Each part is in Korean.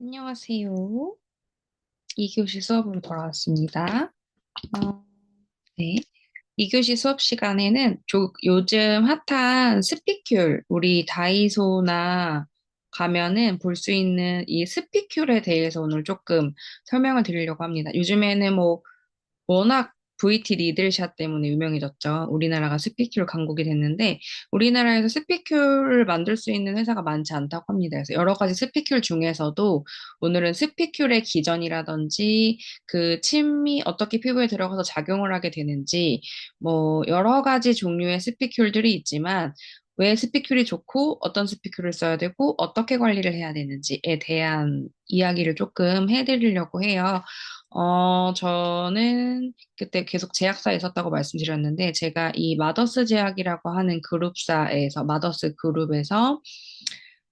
안녕하세요. 2교시 수업으로 돌아왔습니다. 어, 네. 2교시 수업 시간에는 요즘 핫한 스피큘, 우리 다이소나 가면은 볼 수 있는 이 스피큘에 대해서 오늘 조금 설명을 드리려고 합니다. 요즘에는 뭐 워낙 VT 리들샷 때문에 유명해졌죠. 우리나라가 스피큘 강국이 됐는데 우리나라에서 스피큘을 만들 수 있는 회사가 많지 않다고 합니다. 그래서 여러 가지 스피큘 중에서도 오늘은 스피큘의 기전이라든지 그 침이 어떻게 피부에 들어가서 작용을 하게 되는지 뭐 여러 가지 종류의 스피큘들이 있지만 왜 스피큘이 좋고 어떤 스피큘을 써야 되고 어떻게 관리를 해야 되는지에 대한 이야기를 조금 해드리려고 해요. 저는 그때 계속 제약사에 있었다고 말씀드렸는데, 제가 이 마더스 제약이라고 하는 그룹사에서, 마더스 그룹에서,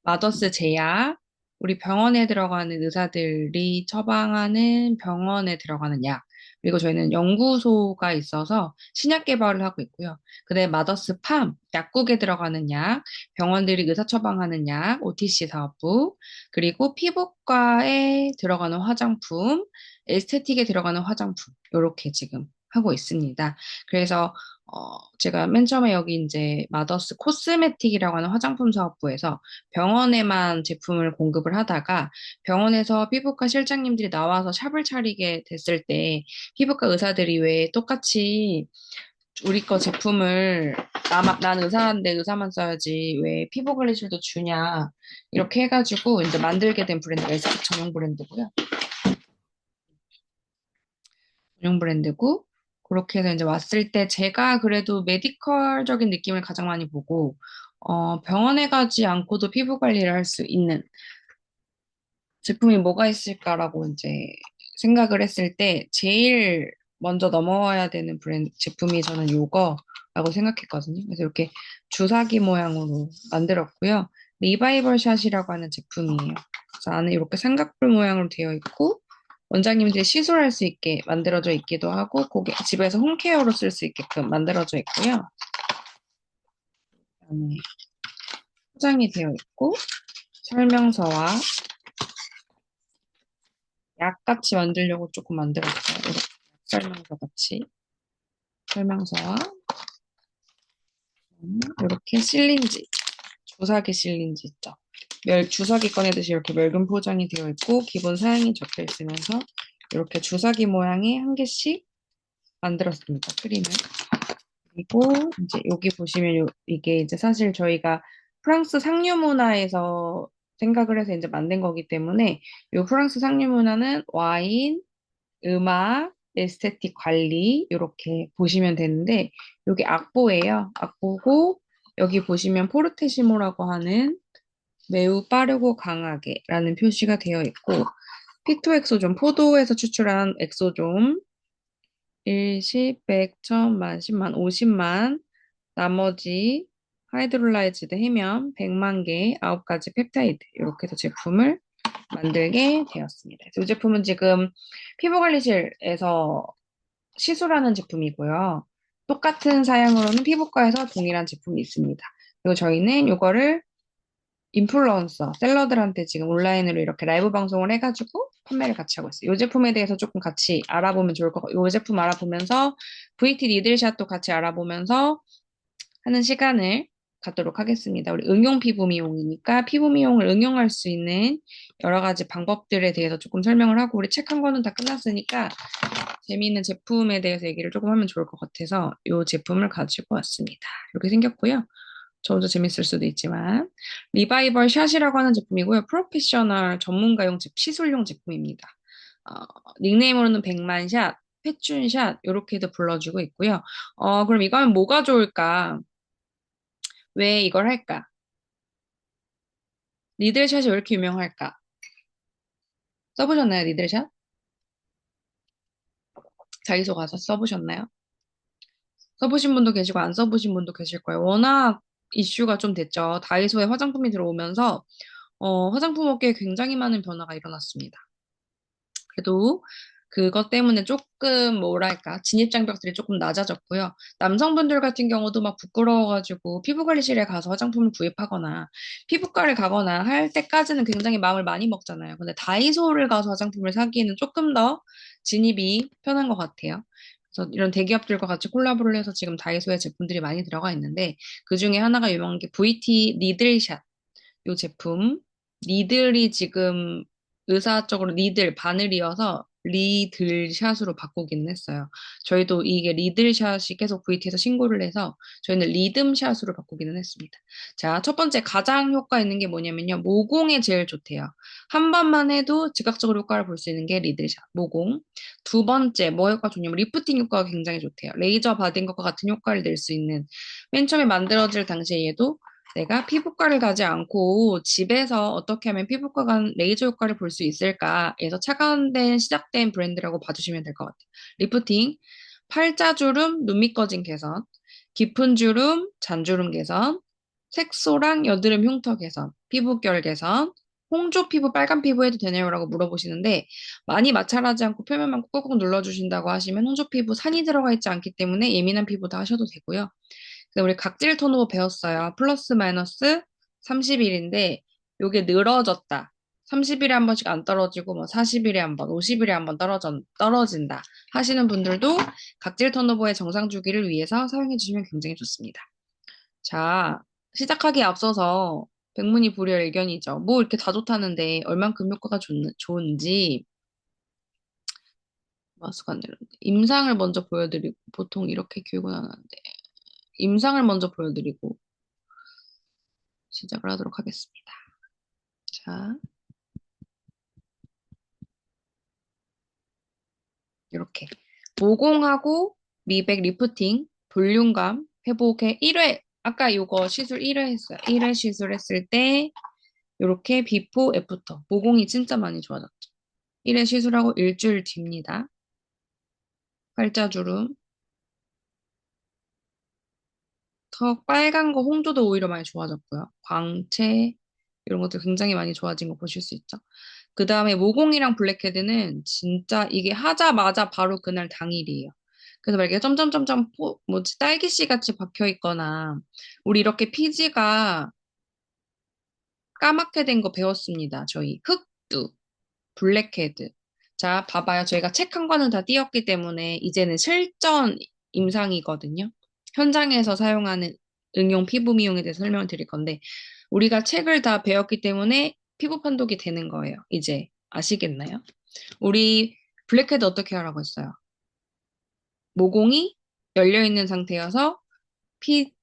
마더스 제약, 우리 병원에 들어가는 의사들이 처방하는 병원에 들어가는 약, 그리고 저희는 연구소가 있어서 신약 개발을 하고 있고요. 그다음에 마더스 팜, 약국에 들어가는 약, 병원들이 의사 처방하는 약, OTC 사업부, 그리고 피부과에 들어가는 화장품, 에스테틱에 들어가는 화장품, 요렇게 지금 하고 있습니다. 그래서 제가 맨 처음에 여기 이제 마더스 코스메틱이라고 하는 화장품 사업부에서 병원에만 제품을 공급을 하다가 병원에서 피부과 실장님들이 나와서 샵을 차리게 됐을 때 피부과 의사들이 왜 똑같이 우리 거 제품을 난 의사인데 의사만 써야지 왜 피부 관리실도 주냐 이렇게 해가지고 이제 만들게 된 브랜드가 에스테틱 전용 브랜드고요. 전용 브랜드고 그렇게 해서 이제 왔을 때 제가 그래도 메디컬적인 느낌을 가장 많이 보고 병원에 가지 않고도 피부 관리를 할 수 있는 제품이 뭐가 있을까라고 이제 생각을 했을 때 제일 먼저 넘어와야 되는 브랜드 제품이 저는 요거라고 생각했거든요. 그래서 이렇게 주사기 모양으로 만들었고요. 리바이벌 샷이라고 하는 제품이에요. 그래서 안에 이렇게 삼각뿔 모양으로 되어 있고 원장님들이 시술할 수 있게 만들어져 있기도 하고 고객 집에서 홈케어로 쓸 수 있게끔 만들어져 있고요. 그다음에 포장이 되어 있고 설명서와 약같이 만들려고 조금 만들었어요. 이렇게 설명서 같이 설명서와 이렇게 실린지 주사기 실린지 있죠. 주사기 꺼내듯이 이렇게 멸균 포장이 되어 있고 기본 사양이 적혀 있으면서 이렇게 주사기 모양의 한 개씩 만들었습니다. 크림을. 그리고 이제 여기 보시면 이게 이제 사실 저희가 프랑스 상류 문화에서 생각을 해서 이제 만든 거기 때문에 이 프랑스 상류 문화는 와인, 음악, 에스테틱 관리 이렇게 보시면 되는데 여기 악보예요. 악보고 여기 보시면 포르테시모라고 하는 매우 빠르고 강하게라는 표시가 되어 있고 피토엑소존 포도에서 추출한 엑소존 1, 10, 100, 1000만, 10만, 50만 나머지 하이드롤라이즈드 해면 100만 개, 9가지 펩타이드 이렇게 해서 제품을 만들게 되었습니다. 이 제품은 지금 피부관리실에서 시술하는 제품이고요. 똑같은 사양으로는 피부과에서 동일한 제품이 있습니다. 그리고 저희는 이거를 인플루언서, 셀러들한테 지금 온라인으로 이렇게 라이브 방송을 해가지고 판매를 같이 하고 있어요. 이 제품에 대해서 조금 같이 알아보면 좋을 것 같아요. 이 제품 알아보면서 VT 니들샷도 같이 알아보면서 하는 시간을 갖도록 하겠습니다. 우리 응용 피부 미용이니까 피부 미용을 응용할 수 있는 여러 가지 방법들에 대해서 조금 설명을 하고 우리 책 한 권은 다 끝났으니까 재미있는 제품에 대해서 얘기를 조금 하면 좋을 것 같아서 이 제품을 가지고 왔습니다. 이렇게 생겼고요. 저 혼자 재밌을 수도 있지만 리바이벌 샷이라고 하는 제품이고요. 프로페셔널 전문가용 시술용 제품입니다. 어, 닉네임으로는 백만샷, 패춘샷 이렇게도 불러주고 있고요. 그럼 이거 하면 뭐가 좋을까? 왜 이걸 할까? 니들샷이 왜 이렇게 유명할까? 써보셨나요, 니들샷? 다이소 가서 써보셨나요? 써보신 분도 계시고 안 써보신 분도 계실 거예요. 워낙 이슈가 좀 됐죠. 다이소에 화장품이 들어오면서 화장품 업계에 굉장히 많은 변화가 일어났습니다. 그래도 그것 때문에 조금 뭐랄까 진입장벽들이 조금 낮아졌고요. 남성분들 같은 경우도 막 부끄러워가지고 피부관리실에 가서 화장품을 구입하거나 피부과를 가거나 할 때까지는 굉장히 마음을 많이 먹잖아요. 근데 다이소를 가서 화장품을 사기에는 조금 더 진입이 편한 것 같아요. 그래서 이런 대기업들과 같이 콜라보를 해서 지금 다이소에 제품들이 많이 들어가 있는데 그 중에 하나가 유명한 게 VT 니들샷 요 제품 니들이 지금 의사적으로 니들 바늘이어서 리들샷으로 바꾸기는 했어요. 저희도 이게 리들샷이 계속 VT에서 신고를 해서 저희는 리듬샷으로 바꾸기는 했습니다. 자, 첫 번째 가장 효과 있는 게 뭐냐면요. 모공에 제일 좋대요. 한 번만 해도 즉각적으로 효과를 볼 수 있는 게 리들샷, 모공. 두 번째, 뭐 효과 좋냐면 리프팅 효과가 굉장히 좋대요. 레이저 받은 것과 같은 효과를 낼 수 있는 맨 처음에 만들어질 당시에 얘도 내가 피부과를 가지 않고 집에서 어떻게 하면 피부과 간 레이저 효과를 볼 수 있을까에서 착안된 시작된 브랜드라고 봐주시면 될 것 같아요. 리프팅, 팔자주름, 눈 밑꺼짐 개선, 깊은 주름, 잔주름 개선, 색소랑 여드름 흉터 개선, 피부결 개선, 홍조 피부, 빨간 피부 해도 되나요?라고 물어보시는데 많이 마찰하지 않고 표면만 꾹꾹 눌러주신다고 하시면 홍조 피부 산이 들어가 있지 않기 때문에 예민한 피부도 하셔도 되고요. 근데 우리 각질 톤오버 배웠어요. 플러스 마이너스 30일인데 요게 늘어졌다. 30일에 한 번씩 안 떨어지고 뭐 40일에 한 번, 50일에 한 번 떨어진다 하시는 분들도 각질 톤오버의 정상 주기를 위해서 사용해 주시면 굉장히 좋습니다. 자, 시작하기에 앞서서 백문이 불여일견이죠. 뭐 이렇게 다 좋다는데 얼만큼 효과가 좋은지 마스가 안 되는데 임상을 먼저 보여드리고 보통 이렇게 교육은 안 하는데 임상을 먼저 보여드리고 시작을 하도록 하겠습니다. 자, 이렇게 모공하고 미백 리프팅 볼륨감 회복의 1회 아까 요거 시술 1회 했어요. 1회 시술 했을 때 이렇게 비포 애프터 모공이 진짜 많이 좋아졌죠. 1회 시술하고 일주일 뒤입니다. 팔자주름 턱 빨간 거 홍조도 오히려 많이 좋아졌고요. 광채 이런 것들 굉장히 많이 좋아진 거 보실 수 있죠. 그 다음에 모공이랑 블랙헤드는 진짜 이게 하자마자 바로 그날 당일이에요. 그래서 막 이렇게 점점점점 뭐지 딸기씨 같이 박혀 있거나 우리 이렇게 피지가 까맣게 된 거 배웠습니다. 저희 흑두, 블랙헤드. 자, 봐봐요. 저희가 책 한 권을 다 띄웠기 때문에 이제는 실전 임상이거든요. 현장에서 사용하는 응용 피부 미용에 대해서 설명을 드릴 건데 우리가 책을 다 배웠기 때문에 피부 판독이 되는 거예요. 이제 아시겠나요? 우리 블랙헤드 어떻게 하라고 했어요? 모공이 열려 있는 상태여서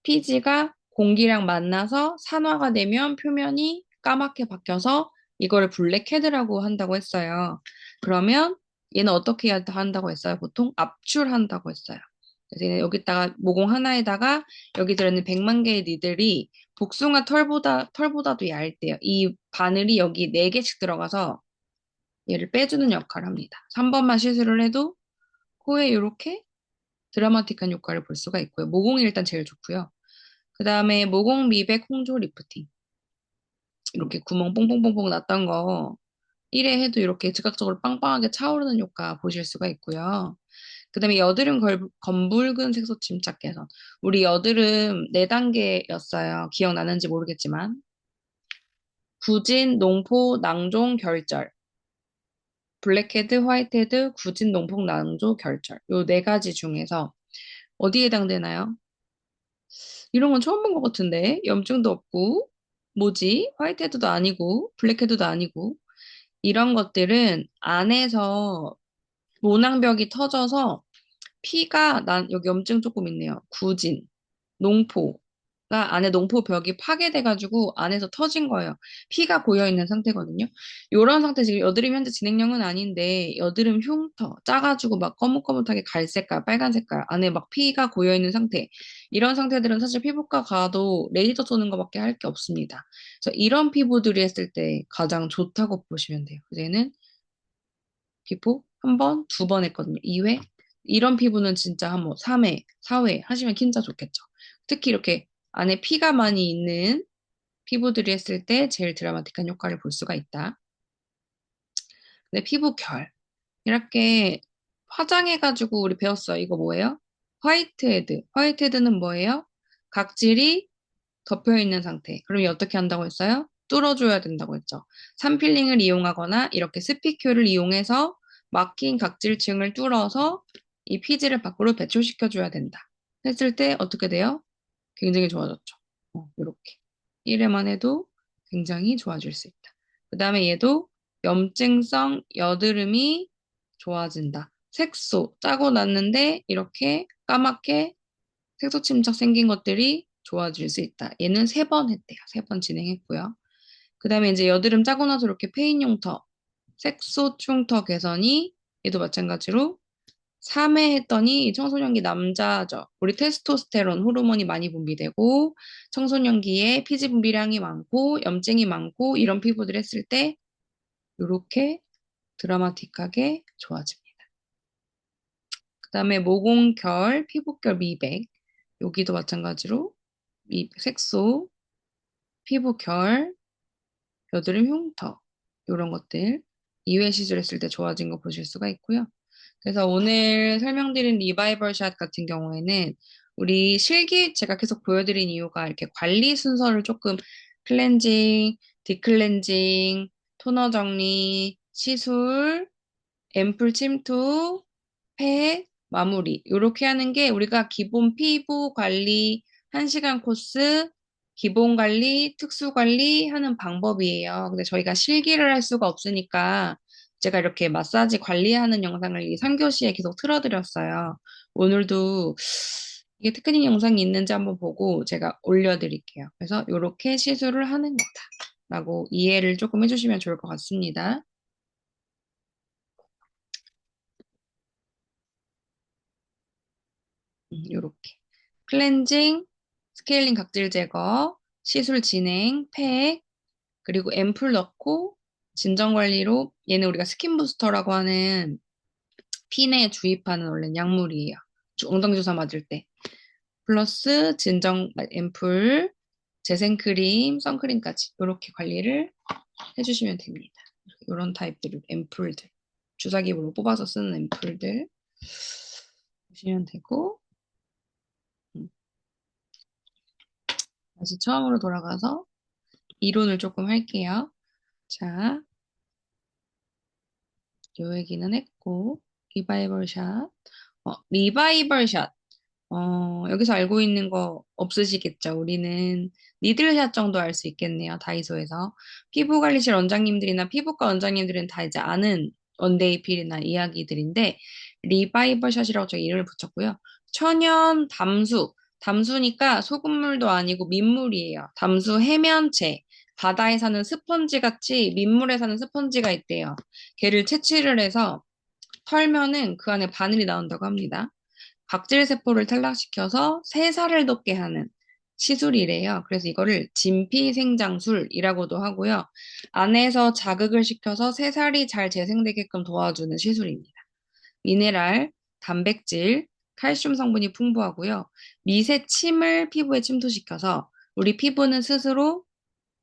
피지가 공기랑 만나서 산화가 되면 표면이 까맣게 바뀌어서 이거를 블랙헤드라고 한다고 했어요. 그러면 얘는 어떻게 한다고 했어요? 보통 압출한다고 했어요. 그래서 얘는 여기다가 모공 하나에다가 여기 들어있는 100만 개의 니들이 복숭아 털보다도 얇대요. 이 바늘이 여기 4개씩 들어가서 얘를 빼주는 역할을 합니다. 3번만 시술을 해도 코에 이렇게 드라마틱한 효과를 볼 수가 있고요. 모공이 일단 제일 좋고요. 그 다음에 모공 미백 홍조 리프팅. 이렇게 구멍 뽕뽕뽕뽕 났던 거 1회 해도 이렇게 즉각적으로 빵빵하게 차오르는 효과 보실 수가 있고요. 그 다음에 여드름 검붉은 색소 침착 개선. 우리 여드름 4단계였어요. 기억나는지 모르겠지만. 구진, 농포, 낭종, 결절. 블랙헤드, 화이트헤드, 구진, 농포, 낭조, 결절. 요 4가지 중에서 어디에 해당되나요? 이런 건 처음 본 것 같은데 염증도 없고 뭐지? 화이트헤드도 아니고 블랙헤드도 아니고 이런 것들은 안에서 모낭벽이 터져서 피가 난 여기 염증 조금 있네요. 구진, 농포가 안에 농포벽이 파괴돼가지고 안에서 터진 거예요. 피가 고여있는 상태거든요. 이런 상태 지금 여드름 현재 진행형은 아닌데 여드름 흉터 짜가지고 막 거뭇거뭇하게 갈색깔, 빨간 색깔 안에 막 피가 고여있는 상태 이런 상태들은 사실 피부과 가도 레이저 쏘는 것밖에 할 게 없습니다. 그래서 이런 피부들이 했을 때 가장 좋다고 보시면 돼요. 그제는 비포 한 번, 2번 했거든요. 2회. 이런 피부는 진짜 한 번 3회, 4회 하시면 진짜 좋겠죠. 특히 이렇게 안에 피가 많이 있는 피부들이 했을 때 제일 드라마틱한 효과를 볼 수가 있다. 근데 피부 결. 이렇게 화장해가지고 우리 배웠어요. 이거 뭐예요? 화이트헤드. 화이트헤드는 뭐예요? 각질이 덮여 있는 상태. 그럼 이 어떻게 한다고 했어요? 뚫어줘야 된다고 했죠. 산필링을 이용하거나 이렇게 스피큐를 이용해서 막힌 각질층을 뚫어서 이 피지를 밖으로 배출시켜줘야 된다. 했을 때 어떻게 돼요? 굉장히 좋아졌죠. 이렇게. 이래만 해도 굉장히 좋아질 수 있다. 그 다음에 얘도 염증성 여드름이 좋아진다. 색소 짜고 났는데 이렇게 까맣게 색소 침착 생긴 것들이 좋아질 수 있다. 얘는 3번 했대요. 3번 진행했고요. 그 다음에 이제 여드름 짜고 나서 이렇게 페인 흉터, 색소 충터 개선이 얘도 마찬가지로 3회 했더니 청소년기 남자죠. 우리 테스토스테론 호르몬이 많이 분비되고 청소년기에 피지 분비량이 많고 염증이 많고 이런 피부들 했을 때 이렇게 드라마틱하게 좋아집니다. 그 다음에 모공결, 피부결 미백 여기도 마찬가지로 색소, 피부결, 여드름 흉터 이런 것들 2회 시술했을 때 좋아진 거 보실 수가 있고요. 그래서 오늘 설명드린 리바이벌 샷 같은 경우에는 우리 실기 제가 계속 보여드린 이유가 이렇게 관리 순서를 조금 클렌징, 디클렌징, 토너 정리, 시술, 앰플 침투, 팩, 마무리 이렇게 하는 게 우리가 기본 피부 관리 1시간 코스, 기본 관리, 특수 관리 하는 방법이에요. 근데 저희가 실기를 할 수가 없으니까 제가 이렇게 마사지 관리하는 영상을 이 3교시에 계속 틀어드렸어요. 오늘도 이게 테크닉 영상이 있는지 한번 보고 제가 올려드릴게요. 그래서 이렇게 시술을 하는 거다라고 이해를 조금 해주시면 좋을 것 같습니다. 요렇게. 클렌징, 스케일링 각질 제거, 시술 진행, 팩, 그리고 앰플 넣고 진정 관리로 얘는 우리가 스킨 부스터라고 하는 핀에 주입하는 원래 약물이에요. 엉덩이 주사 맞을 때. 플러스 진정 앰플, 재생크림, 선크림까지 이렇게 관리를 해주시면 됩니다. 이런 타입들 앰플들. 주사기로 뽑아서 쓰는 앰플들 보시면 되고 다시 처음으로 돌아가서 이론을 조금 할게요. 자, 요 얘기는 했고, 리바이벌 샷. 리바이벌 샷. 여기서 알고 있는 거 없으시겠죠? 우리는 니들샷 정도 알 수 있겠네요. 다이소에서. 피부관리실 원장님들이나 피부과 원장님들은 다 이제 아는 원데이 필이나 이야기들인데, 리바이벌 샷이라고 저희 이름을 붙였고요. 천연 담수. 담수니까 소금물도 아니고 민물이에요. 담수 해면체. 바다에 사는 스펀지 같이 민물에 사는 스펀지가 있대요. 걔를 채취를 해서 털면은 그 안에 바늘이 나온다고 합니다. 각질세포를 탈락시켜서 새살을 돋게 하는 시술이래요. 그래서 이거를 진피생장술이라고도 하고요. 안에서 자극을 시켜서 새살이 잘 재생되게끔 도와주는 시술입니다. 미네랄, 단백질, 칼슘 성분이 풍부하고요. 미세 침을 피부에 침투시켜서 우리 피부는 스스로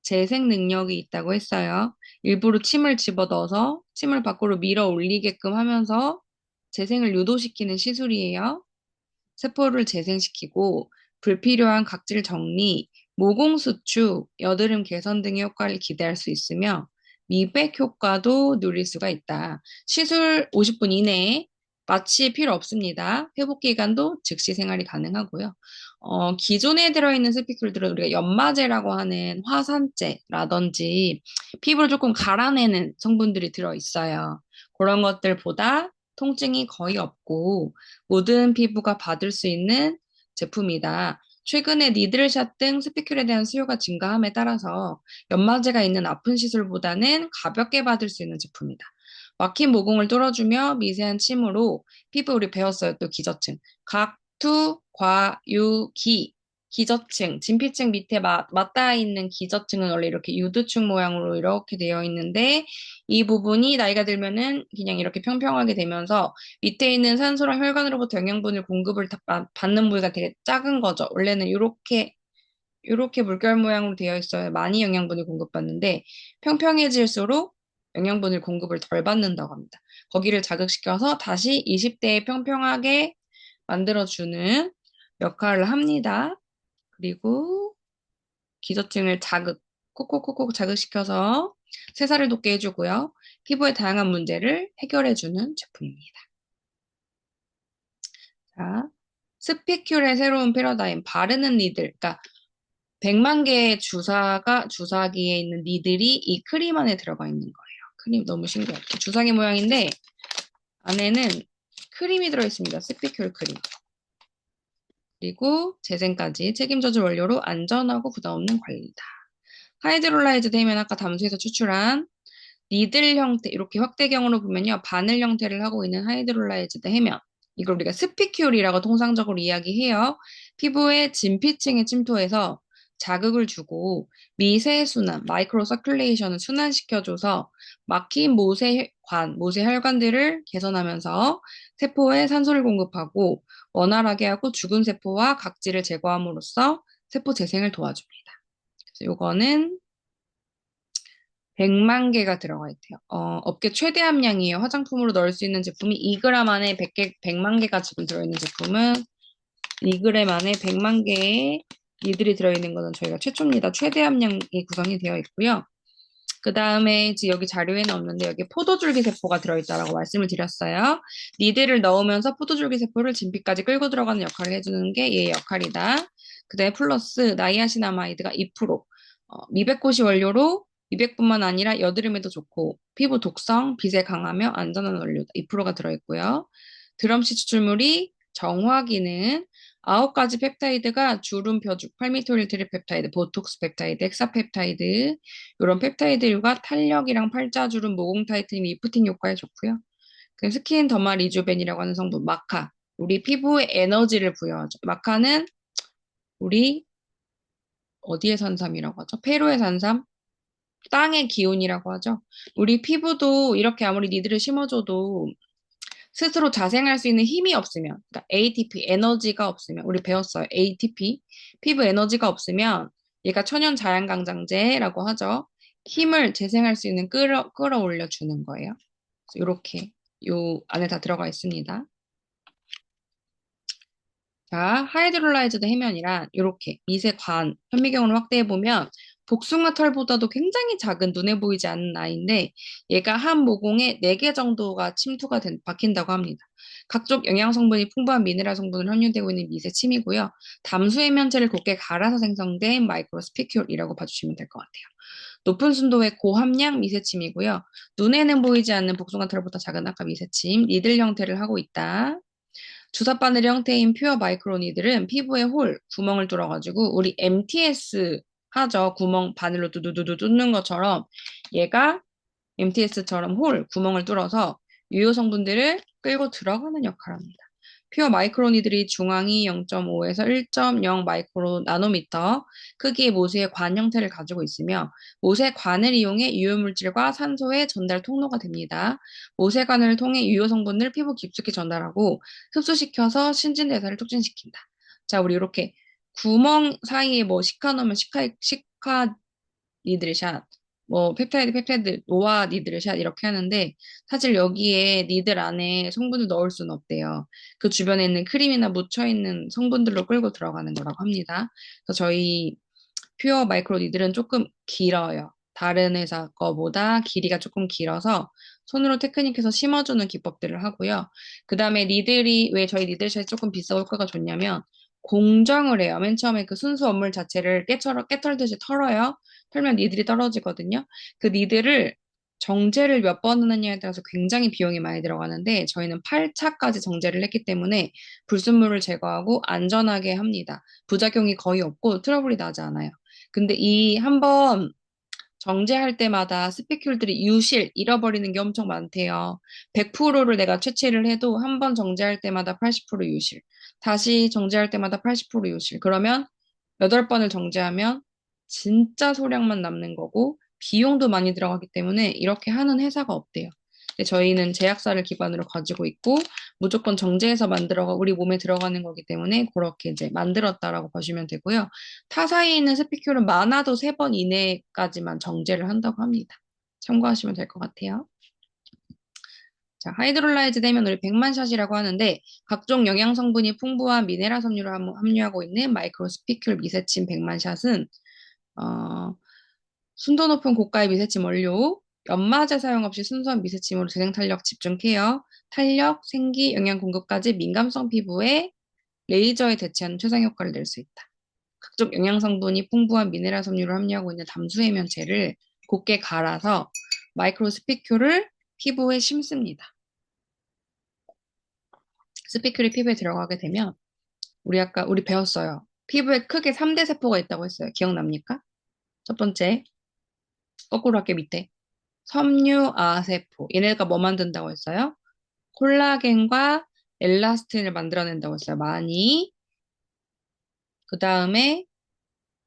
재생 능력이 있다고 했어요. 일부러 침을 집어넣어서 침을 밖으로 밀어 올리게끔 하면서 재생을 유도시키는 시술이에요. 세포를 재생시키고 불필요한 각질 정리, 모공 수축, 여드름 개선 등의 효과를 기대할 수 있으며 미백 효과도 누릴 수가 있다. 시술 50분 이내에 마취 필요 없습니다. 회복 기간도 즉시 생활이 가능하고요. 기존에 들어있는 스피큘들은 우리가 연마제라고 하는 화산재라든지 피부를 조금 갈아내는 성분들이 들어있어요. 그런 것들보다 통증이 거의 없고 모든 피부가 받을 수 있는 제품이다. 최근에 니들샷 등 스피큘에 대한 수요가 증가함에 따라서 연마제가 있는 아픈 시술보다는 가볍게 받을 수 있는 제품이다. 막힌 모공을 뚫어주며 미세한 침으로 피부 우리 배웠어요. 또 기저층. 각투, 과, 유, 기. 기저층, 진피층 밑에 맞닿아 있는 기저층은 원래 이렇게 유두층 모양으로 이렇게 되어 있는데 이 부분이 나이가 들면은 그냥 이렇게 평평하게 되면서 밑에 있는 산소랑 혈관으로부터 영양분을 공급을 받는 부위가 되게 작은 거죠. 원래는 이렇게 물결 모양으로 되어 있어야 많이 영양분이 공급받는데 평평해질수록 영양분을 공급을 덜 받는다고 합니다. 거기를 자극시켜서 다시 20대에 평평하게 만들어주는 역할을 합니다. 그리고 기저층을 콕콕콕콕 자극시켜서 새살을 돋게 해주고요. 피부의 다양한 문제를 해결해주는 제품입니다. 자, 스피큘의 새로운 패러다임, 바르는 니들. 그러니까 100만 개의 주사기에 있는 니들이 이 크림 안에 들어가 있는 거예요. 크림 너무 신기해요. 주사기 모양인데 안에는 크림이 들어있습니다. 스피큘 크림. 그리고 재생까지 책임져줄 원료로 안전하고 부담 없는 관리다. 하이드롤라이즈드 해면 아까 담수에서 추출한 니들 형태, 이렇게 확대경으로 보면요. 바늘 형태를 하고 있는 하이드롤라이즈드 해면. 이걸 우리가 스피큘이라고 통상적으로 이야기해요. 피부의 진피층에 침투해서 자극을 주고 미세순환, 마이크로 서큘레이션을 순환시켜줘서 막힌 모세혈관들을 개선하면서 세포에 산소를 공급하고 원활하게 하고 죽은 세포와 각질을 제거함으로써 세포 재생을 도와줍니다. 그래서 요거는 100만 개가 들어가 있대요. 업계 최대 함량이에요. 화장품으로 넣을 수 있는 제품이 2g 안에 100만 개가 지금 들어있는 제품은 2g 안에 100만 개의 니들이 들어있는 것은 저희가 최초입니다. 최대 함량이 구성이 되어 있고요. 그 다음에 지금 여기 자료에는 없는데 여기 포도줄기 세포가 들어있다라고 말씀을 드렸어요. 니들을 넣으면서 포도줄기 세포를 진피까지 끌고 들어가는 역할을 해주는 게 얘의 역할이다. 그 다음에 플러스 나이아신아마이드가 2%, 미백고시 원료로 미백뿐만 아니라 여드름에도 좋고 피부 독성, 빛에 강하며 안전한 원료 2%가 들어있고요. 드럼시 추출물이 정화기는 9가지 펩타이드가 주름, 벼죽, 팔미토일 트리펩타이드, 보톡스 펩타이드, 헥사펩타이드 이런 펩타이드류가 탄력이랑 팔자주름, 모공 타이트닝, 리프팅 효과에 좋고요. 그 스킨 더마 리주벤이라고 하는 성분 마카, 우리 피부에 에너지를 부여하죠. 마카는 우리 어디의 산삼이라고 하죠? 페루의 산삼? 땅의 기운이라고 하죠. 우리 피부도 이렇게 아무리 니들을 심어줘도 스스로 자생할 수 있는 힘이 없으면, 그러니까 ATP, 에너지가 없으면, 우리 배웠어요. ATP, 피부 에너지가 없으면 얘가 천연 자양강장제라고 하죠. 힘을 재생할 수 있는 끌어올려 주는 거예요. 이렇게 요 안에 다 들어가 있습니다. 자, 하이드롤라이즈드 해면이란 이렇게 미세관 현미경으로 확대해 보면 복숭아 털보다도 굉장히 작은 눈에 보이지 않는 아이인데 얘가 한 모공에 4개 정도가 박힌다고 합니다. 각종 영양 성분이 풍부한 미네랄 성분을 함유되고 있는 미세 침이고요. 담수 해면체를 곱게 갈아서 생성된 마이크로스피큘이라고 봐주시면 될 것 같아요. 높은 순도의 고함량 미세침이고요. 눈에는 보이지 않는 복숭아 털보다 작은 아까 미세침, 니들 형태를 하고 있다. 주사바늘 형태인 퓨어 마이크로니들은 피부에 구멍을 뚫어가지고 우리 MTS 하죠. 구멍 바늘로 두두두두 뚫는 것처럼 얘가 MTS처럼 구멍을 뚫어서 유효 성분들을 끌고 들어가는 역할을 합니다. 퓨어 마이크로니들이 중앙이 0.5에서 1.0 마이크로 나노미터 크기의 모세의 관 형태를 가지고 있으며 모세관을 이용해 유효물질과 산소의 전달 통로가 됩니다. 모세관을 통해 유효 성분을 피부 깊숙이 전달하고 흡수시켜서 신진대사를 촉진시킨다. 자, 우리 이렇게 구멍 사이에 뭐 시카 넣으면 시카 니들샷, 뭐 펩타이드, 노아 니들샷 이렇게 하는데 사실 여기에 니들 안에 성분을 넣을 수는 없대요. 그 주변에 있는 크림이나 묻혀 있는 성분들로 끌고 들어가는 거라고 합니다. 그래서 저희 퓨어 마이크로 니들은 조금 길어요. 다른 회사 거보다 길이가 조금 길어서 손으로 테크닉해서 심어주는 기법들을 하고요. 그 다음에 니들이 왜 저희 니들샷이 조금 비싸고 효과가 좋냐면 공정을 해요. 맨 처음에 그 순수 원물 자체를 깨털듯이 털어요. 털면 니들이 떨어지거든요. 그 니들을 정제를 몇 번 하느냐에 따라서 굉장히 비용이 많이 들어가는데 저희는 8차까지 정제를 했기 때문에 불순물을 제거하고 안전하게 합니다. 부작용이 거의 없고 트러블이 나지 않아요. 근데 이 한번 정제할 때마다 스피큘들이 잃어버리는 게 엄청 많대요. 100%를 내가 채취를 해도 한 번 정제할 때마다 80% 유실. 다시 정제할 때마다 80% 유실. 그러면 8번을 정제하면 진짜 소량만 남는 거고 비용도 많이 들어가기 때문에 이렇게 하는 회사가 없대요. 근데 저희는 제약사를 기반으로 가지고 있고 무조건 정제해서 우리 몸에 들어가는 거기 때문에 그렇게 이제 만들었다라고 보시면 되고요. 타사에 있는 스피큘은 많아도 3번 이내까지만 정제를 한다고 합니다. 참고하시면 될 것 같아요. 자, 하이드롤라이즈 되면 우리 백만샷이라고 하는데 각종 영양 성분이 풍부한 미네랄 섬유를 함유하고 있는 마이크로스피큘 미세침 백만샷은 순도 높은 고가의 미세침 원료, 연마제 사용 없이 순수한 미세침으로 재생 탄력 집중 케어, 탄력, 생기, 영양 공급까지 민감성 피부에 레이저에 대체하는 최상 효과를 낼 수 있다. 각종 영양 성분이 풍부한 미네랄 섬유를 함유하고 있는 담수해면체를 곱게 갈아서 마이크로스피큘을 피부에 심습니다. 스피큘이 피부에 들어가게 되면 우리 배웠어요. 피부에 크게 3대 세포가 있다고 했어요. 기억납니까? 첫 번째, 거꾸로 할게 밑에. 섬유아세포. 얘네가 뭐 만든다고 했어요? 콜라겐과 엘라스틴을 만들어낸다고 했어요. 많이. 그 다음에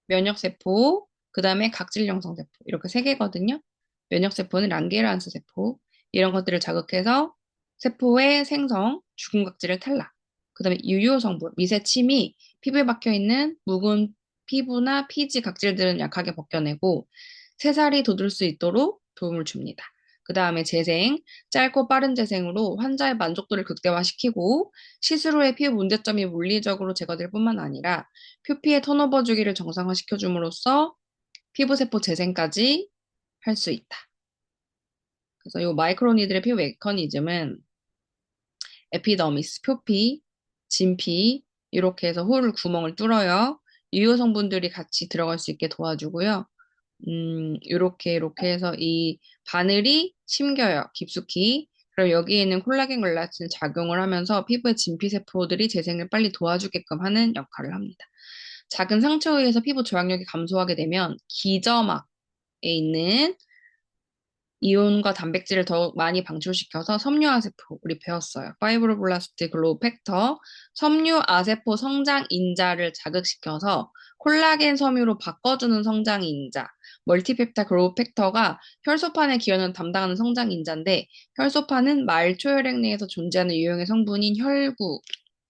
면역세포, 그 다음에 각질영성세포. 이렇게 세 개거든요. 면역세포는 랑게르한스 세포. 이런 것들을 자극해서 세포의 생성, 죽은 각질을 탈락. 그 다음에 유효성분, 미세침이 피부에 박혀있는 묵은 피부나 피지 각질들은 약하게 벗겨내고 새살이 돋을 수 있도록 도움을 줍니다. 그 다음에 재생, 짧고 빠른 재생으로 환자의 만족도를 극대화시키고 시술 후에 피부 문제점이 물리적으로 제거될 뿐만 아니라 표피의 턴오버 주기를 정상화시켜줌으로써 피부세포 재생까지 할 수 있다. 그래서 이 마이크로니들의 피부 메커니즘은 에피더미스, 표피, 진피 이렇게 해서 홀을 구멍을 뚫어요. 유효 성분들이 같이 들어갈 수 있게 도와주고요. 이렇게 해서 이 바늘이 심겨요. 깊숙이. 그럼 여기에 있는 콜라겐 글라틴 작용을 하면서 피부의 진피세포들이 재생을 빨리 도와주게끔 하는 역할을 합니다. 작은 상처에 의해서 피부 저항력이 감소하게 되면 기저막에 있는 이온과 단백질을 더욱 많이 방출시켜서 섬유아세포, 우리 배웠어요. 파이브로블라스트 글로우 팩터, 섬유아세포 성장 인자를 자극시켜서 콜라겐 섬유로 바꿔주는 성장 인자, 멀티펩타 글로우 팩터가 혈소판의 기원을 담당하는 성장 인자인데 혈소판은 말초혈액 내에서 존재하는 유형의 성분인 혈구,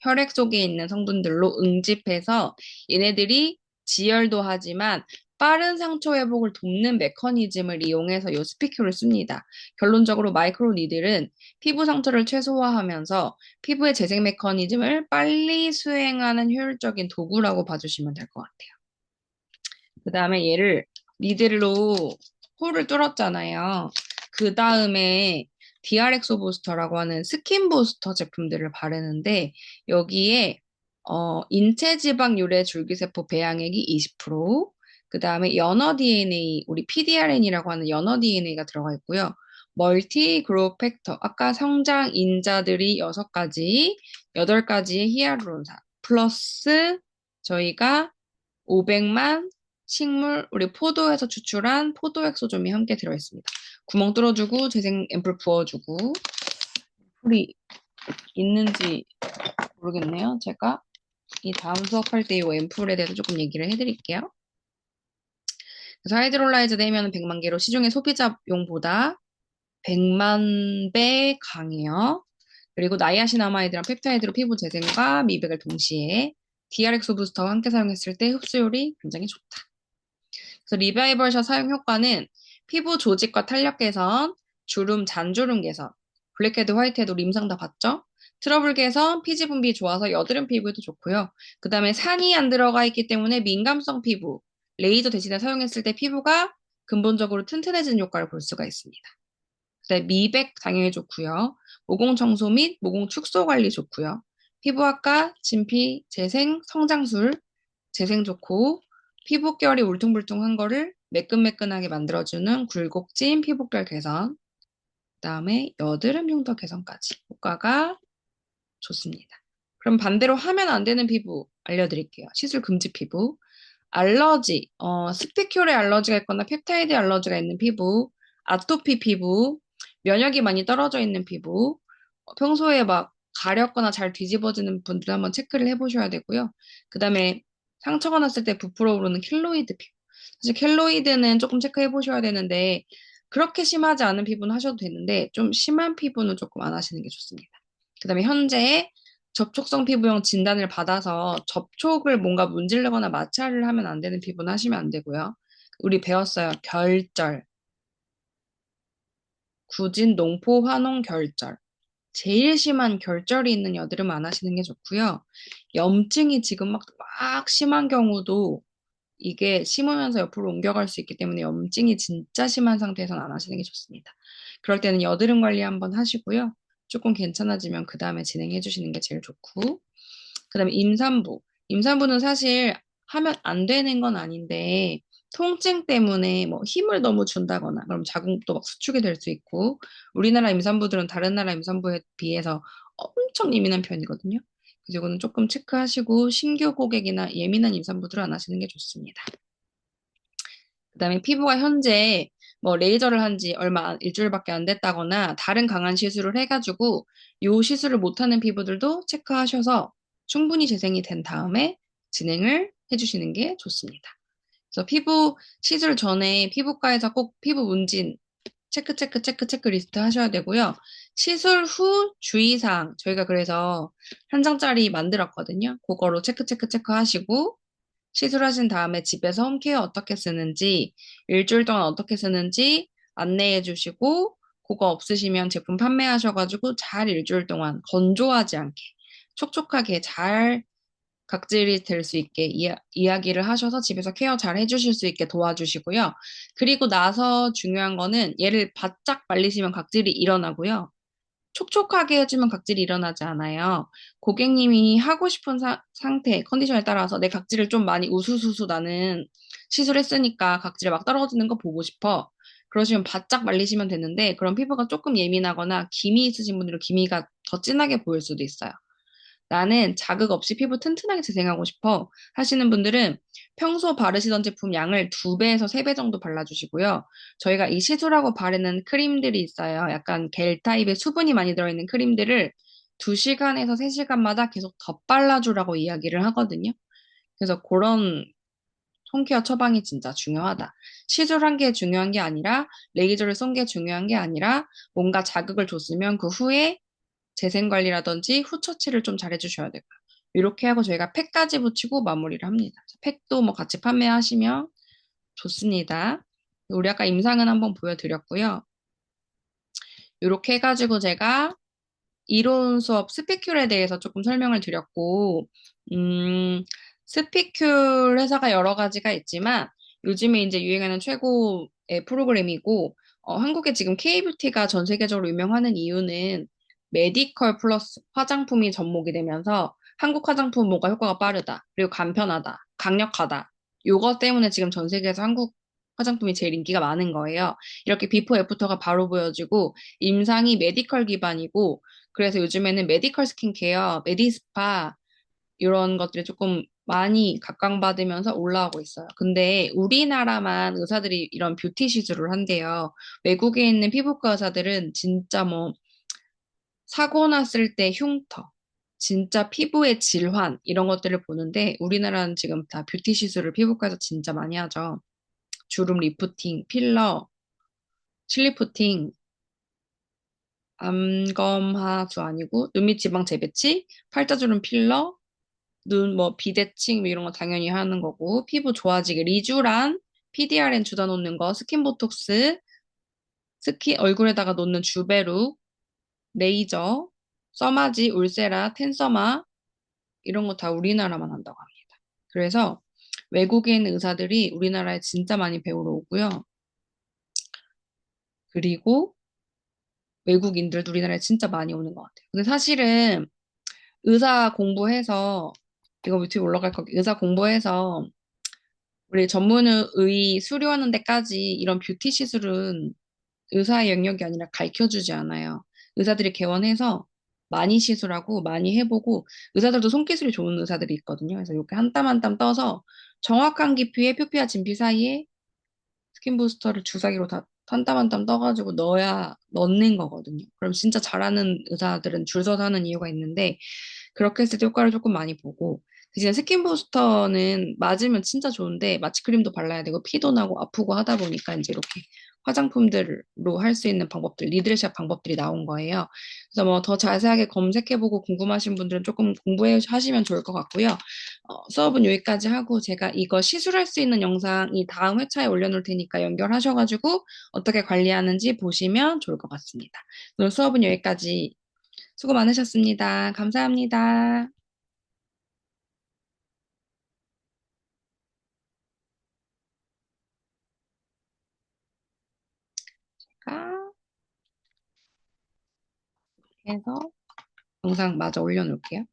혈액 속에 있는 성분들로 응집해서 얘네들이 지혈도 하지만 빠른 상처 회복을 돕는 메커니즘을 이용해서 요 스피큘을 씁니다. 결론적으로 마이크로니들은 피부 상처를 최소화하면서 피부의 재생 메커니즘을 빨리 수행하는 효율적인 도구라고 봐주시면 될 것 같아요. 그 다음에 얘를 니들로 홀을 뚫었잖아요. 그 다음에 DRXO 부스터라고 하는 스킨 부스터 제품들을 바르는데 여기에 인체 지방 유래 줄기세포 배양액이 20%, 그 다음에 연어 DNA, 우리 PDRN이라고 하는 연어 DNA가 들어가 있고요. 멀티 그로우 팩터, 아까 성장 인자들이 6가지, 8가지의 히알루론산, 플러스 저희가 500만 식물, 우리 포도에서 추출한 포도액소좀이 함께 들어있습니다. 구멍 뚫어주고, 재생 앰플 부어주고, 풀이 있는지 모르겠네요. 제가 이 다음 수업할 때 이 앰플에 대해서 조금 얘기를 해드릴게요. 그래서 하이드롤라이즈 되면 100만 개로 시중의 소비자용보다 100만 배 강해요. 그리고 나이아신아마이드랑 펩타이드로 피부 재생과 미백을 동시에 DRXO 부스터와 함께 사용했을 때 흡수율이 굉장히 좋다. 그래서 리바이벌샷 사용 효과는 피부 조직과 탄력 개선, 주름, 잔주름 개선, 블랙헤드, 화이트헤드, 림상 다 봤죠? 트러블 개선, 피지 분비 좋아서 여드름 피부에도 좋고요. 그 다음에 산이 안 들어가 있기 때문에 민감성 피부, 레이저 대신에 사용했을 때 피부가 근본적으로 튼튼해지는 효과를 볼 수가 있습니다. 그다음에 미백 당연히 좋고요. 모공 청소 및 모공 축소 관리 좋고요. 피부학과, 진피, 재생, 성장술, 재생 좋고 피부결이 울퉁불퉁한 거를 매끈매끈하게 만들어주는 굴곡진 피부결 개선, 그다음에 여드름 흉터 개선까지 효과가 좋습니다. 그럼 반대로 하면 안 되는 피부 알려드릴게요. 시술 금지 피부. 알러지, 스피큘에 알러지가 있거나 펩타이드 알러지가 있는 피부, 아토피 피부, 면역이 많이 떨어져 있는 피부, 평소에 막 가렵거나 잘 뒤집어지는 분들 한번 체크를 해보셔야 되고요. 그 다음에 상처가 났을 때 부풀어 오르는 켈로이드 피부. 사실 켈로이드는 조금 체크해 보셔야 되는데 그렇게 심하지 않은 피부는 하셔도 되는데 좀 심한 피부는 조금 안 하시는 게 좋습니다. 그 다음에 현재 접촉성 피부용 진단을 받아서 접촉을 뭔가 문지르거나 마찰을 하면 안 되는 피부는 하시면 안 되고요. 우리 배웠어요. 결절. 구진, 농포, 화농, 결절. 제일 심한 결절이 있는 여드름 안 하시는 게 좋고요. 염증이 지금 막 심한 경우도 이게 심으면서 옆으로 옮겨갈 수 있기 때문에 염증이 진짜 심한 상태에서는 안 하시는 게 좋습니다. 그럴 때는 여드름 관리 한번 하시고요. 조금 괜찮아지면 그 다음에 진행해 주시는 게 제일 좋고, 그 다음에 임산부. 임산부는 사실 하면 안 되는 건 아닌데, 통증 때문에 뭐 힘을 너무 준다거나, 그럼 자궁도 막 수축이 될 수 있고, 우리나라 임산부들은 다른 나라 임산부에 비해서 엄청 예민한 편이거든요. 그래서 이거는 조금 체크하시고, 신규 고객이나 예민한 임산부들은 안 하시는 게 좋습니다. 그다음에 피부가 현재 뭐 레이저를 한 지 얼마 일주일밖에 안 됐다거나 다른 강한 시술을 해가지고 요 시술을 못하는 피부들도 체크하셔서 충분히 재생이 된 다음에 진행을 해주시는 게 좋습니다. 그래서 피부 시술 전에 피부과에서 꼭 피부 문진 체크 리스트 하셔야 되고요. 시술 후 주의사항 저희가 그래서 한 장짜리 만들었거든요. 그거로 체크 하시고 시술하신 다음에 집에서 홈케어 어떻게 쓰는지, 일주일 동안 어떻게 쓰는지 안내해 주시고, 그거 없으시면 제품 판매하셔가지고 잘 일주일 동안 건조하지 않게, 촉촉하게 잘 각질이 될 수 있게 이야기를 하셔서 집에서 케어 잘 해주실 수 있게 도와주시고요. 그리고 나서 중요한 거는 얘를 바짝 말리시면 각질이 일어나고요. 촉촉하게 해주면 각질이 일어나지 않아요. 고객님이 하고 싶은 상태, 컨디션에 따라서 내 각질을 좀 많이 우수수수 나는 시술했으니까 각질이 막 떨어지는 거 보고 싶어. 그러시면 바짝 말리시면 되는데 그런 피부가 조금 예민하거나 기미 있으신 분들은 기미가 더 진하게 보일 수도 있어요. 나는 자극 없이 피부 튼튼하게 재생하고 싶어 하시는 분들은 평소 바르시던 제품 양을 2배에서 3배 정도 발라주시고요. 저희가 이 시술하고 바르는 크림들이 있어요. 약간 겔 타입의 수분이 많이 들어있는 크림들을 2시간에서 3시간마다 계속 덧발라주라고 이야기를 하거든요. 그래서 그런 홈케어 처방이 진짜 중요하다. 시술한 게 중요한 게 아니라 레이저를 쏜 게 중요한 게 아니라 뭔가 자극을 줬으면 그 후에 재생 관리라든지 후 처치를 좀 잘해주셔야 될까요? 이렇게 하고 저희가 팩까지 붙이고 마무리를 합니다. 팩도 뭐 같이 판매하시면 좋습니다. 우리 아까 임상은 한번 보여드렸고요. 이렇게 해가지고 제가 이론 수업 스피큘에 대해서 조금 설명을 드렸고, 스피큘 회사가 여러 가지가 있지만 요즘에 이제 유행하는 최고의 프로그램이고, 한국에 지금 K뷰티가 전 세계적으로 유명하는 이유는 메디컬 플러스 화장품이 접목이 되면서 한국 화장품 뭔가 효과가 빠르다, 그리고 간편하다, 강력하다. 요거 때문에 지금 전 세계에서 한국 화장품이 제일 인기가 많은 거예요. 이렇게 비포 애프터가 바로 보여지고 임상이 메디컬 기반이고 그래서 요즘에는 메디컬 스킨케어, 메디스파 이런 것들이 조금 많이 각광받으면서 올라오고 있어요. 근데 우리나라만 의사들이 이런 뷰티 시술을 한대요. 외국에 있는 피부과 의사들은 진짜 뭐 사고 났을 때 흉터, 진짜 피부의 질환 이런 것들을 보는데 우리나라는 지금 다 뷰티 시술을 피부과에서 진짜 많이 하죠. 주름 리프팅, 필러, 실리프팅, 암검하수 아니고 눈밑 지방 재배치, 팔자주름 필러, 눈 뭐 비대칭 뭐 이런 거 당연히 하는 거고 피부 좋아지게 리쥬란, PDRN 주사 놓는 거, 스킨 보톡스, 스킨 얼굴에다가 놓는 주베루, 레이저, 써마지, 울세라, 텐서마 이런 거 다 우리나라만 한다고 합니다. 그래서 외국에 있는 의사들이 우리나라에 진짜 많이 배우러 오고요. 그리고 외국인들도 우리나라에 진짜 많이 오는 것 같아요. 근데 사실은 의사 공부해서 이거 유튜브 올라갈 거 의사 공부해서 우리 전문의 수료하는 데까지 이런 뷰티 시술은 의사의 영역이 아니라 가르쳐주지 않아요. 의사들이 개원해서 많이 시술하고 많이 해보고 의사들도 손기술이 좋은 의사들이 있거든요. 그래서 이렇게 한 땀 한 땀 떠서 정확한 깊이에 표피와 진피 사이에 스킨 부스터를 주사기로 다 한 땀 한 땀 떠가지고 넣는 거거든요. 그럼 진짜 잘하는 의사들은 줄 서서 하는 이유가 있는데 그렇게 했을 때 효과를 조금 많이 보고 대신 스킨 부스터는 맞으면 진짜 좋은데 마취크림도 발라야 되고 피도 나고 아프고 하다 보니까 이제 이렇게 화장품들로 할 수 있는 방법들, 리드샵 방법들이 나온 거예요. 그래서 뭐 더 자세하게 검색해보고 궁금하신 분들은 조금 공부해 하시면 좋을 것 같고요. 수업은 여기까지 하고 제가 이거 시술할 수 있는 영상 이 다음 회차에 올려놓을 테니까 연결하셔가지고 어떻게 관리하는지 보시면 좋을 것 같습니다. 오늘 수업은 여기까지 수고 많으셨습니다. 감사합니다. 가 해서 영상 마저 올려놓을게요.